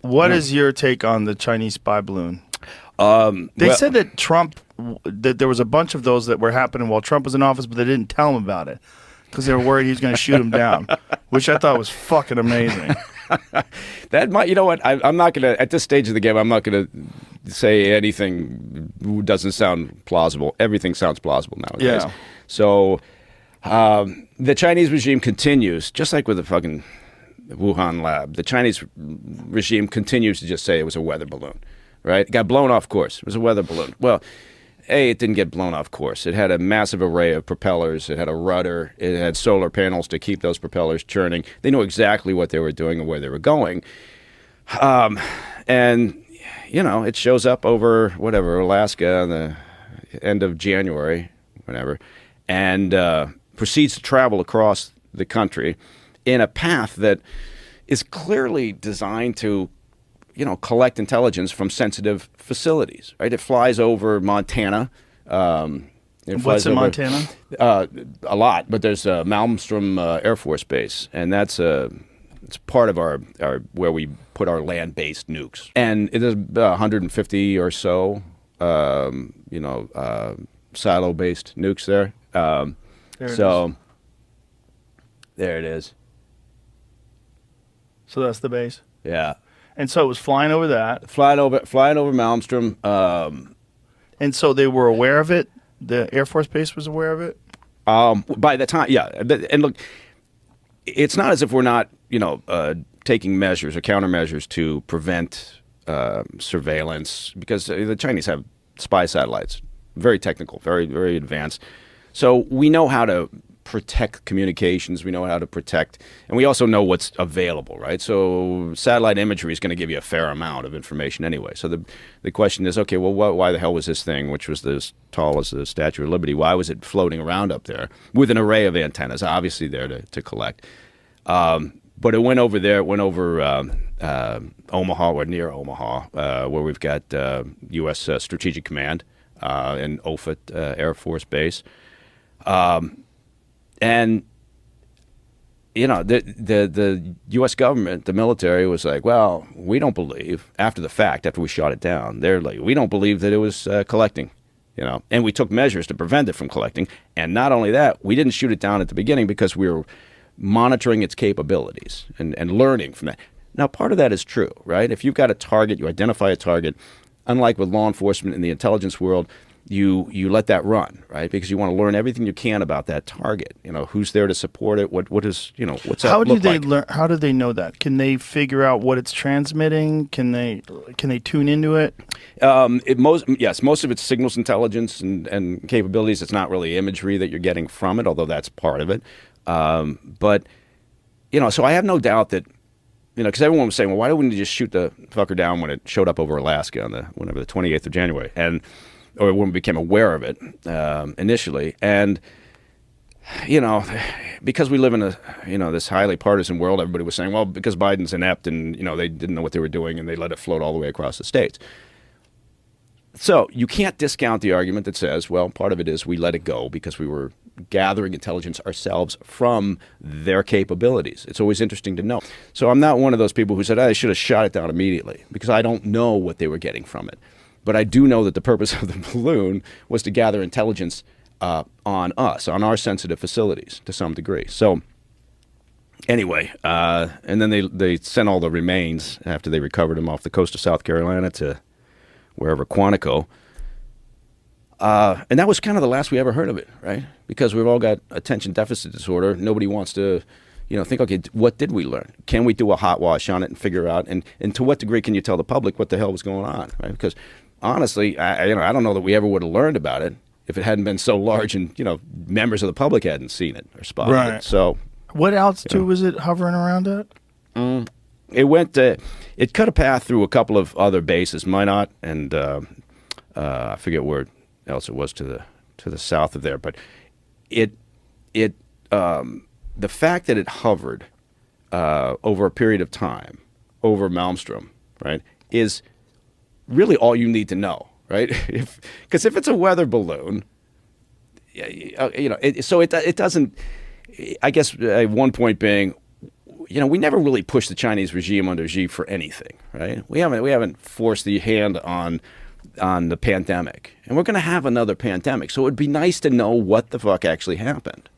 What is your take on the Chinese spy balloon? They said that that there was a bunch of those that were happening while Trump was in office, but they didn't tell him about it because they were worried he was going to shoot him down, which I thought was fucking amazing. That might, you know what? I'm not going to, at this stage of the game, I'm not going to say anything doesn't sound plausible. Everything sounds plausible nowadays. Yeah. So the Chinese regime continues, just like with the fucking Wuhan lab, the Chinese regime continues to just say it was a weather balloon, right? It got blown off course. It was a weather balloon. Well, it didn't get blown off course. It had a massive array of propellers. It had a rudder. It had solar panels to keep those propellers churning. They knew exactly what they were doing and where they were going. And, you know, it shows up over, whatever, Alaska on the end of January, whatever, and proceeds to travel across the country in a path that is clearly designed to, you know, collect intelligence from sensitive facilities, right? It flies over Montana. What's in Montana? A lot, but there's Malmstrom Air Force Base, and that's it's part of our where we put our land-based nukes. And it is 150 or so, you know, silo-based nukes there. There it is. So that's the base. Yeah. And so it was flying over that. Flying over Malmstrom. And so they were aware of it? The Air Force Base was aware of it? By the time, yeah. And look, it's not as if we're not, you know, taking measures or countermeasures to prevent surveillance, because the Chinese have spy satellites. Very technical, very, very advanced. So we know how to protect communications. We know how to protect, and we also know what's available, right? So satellite imagery is going to give you a fair amount of information anyway. So the question is, okay, well, why the hell was this thing, which was as tall as the Statue of Liberty, why was it floating around up there with an array of antennas, obviously there to collect? But it went over there. It went over Omaha, or near Omaha, where we've got U.S. Strategic Command and Offutt Air Force Base. And, you know, the U.S. government, the military was like, well, we don't believe, after the fact, after we shot it down, they're like, we don't believe that it was collecting, you know. And we took measures to prevent it from collecting. And not only that, we didn't shoot it down at the beginning because we were monitoring its capabilities and learning from that. Now, part of that is true, right? If you've got a target, you identify a target, unlike with law enforcement in the intelligence world, you let that run, right? Because you want to learn everything you can about that target. You know, who's there to support it? What is, you know, what's that look like? How do they know that? Can they figure out what it's transmitting? Can they tune into it? Yes, most of it's signals intelligence and capabilities. It's not really imagery that you're getting from it, although that's part of it. But, you know, so I have no doubt that, you know, because everyone was saying, well, why wouldn't you just shoot the fucker down when it showed up over Alaska on the 28th of January? Or when we became aware of it initially. And, you know, because we live in this highly partisan world, everybody was saying, well, because Biden's inept and, you know, they didn't know what they were doing and they let it float all the way across the states. So you can't discount the argument that says, well, part of it is we let it go because we were gathering intelligence ourselves from their capabilities. It's always interesting to know. So I'm not one of those people who said, I should have shot it down immediately, because I don't know what they were getting from it. But I do know that the purpose of the balloon was to gather intelligence on us, on our sensitive facilities to some degree. So anyway, and then they sent all the remains after they recovered them off the coast of South Carolina to wherever, Quantico. And that was kind of the last we ever heard of it, right? Because we've all got attention deficit disorder. Nobody wants to, you know, think, okay, what did we learn? Can we do a hot wash on it and figure out, and to what degree can you tell the public what the hell was going on, right? Because honestly, I don't know that we ever would have learned about it if it hadn't been so large and, you know, members of the public hadn't seen it or spotted it. So, what altitude was it hovering around at? It cut a path through a couple of other bases, Minot and I forget where else it was to the south of there. But the fact that it hovered over a period of time over Malmstrom, right, is really all you need to know, right? Because if it's a weather balloon, you know, so it doesn't. I guess one point being, you know, we never really pushed the Chinese regime under Xi for anything, right? We haven't forced the hand on the pandemic, and we're going to have another pandemic. So it would be nice to know what the fuck actually happened.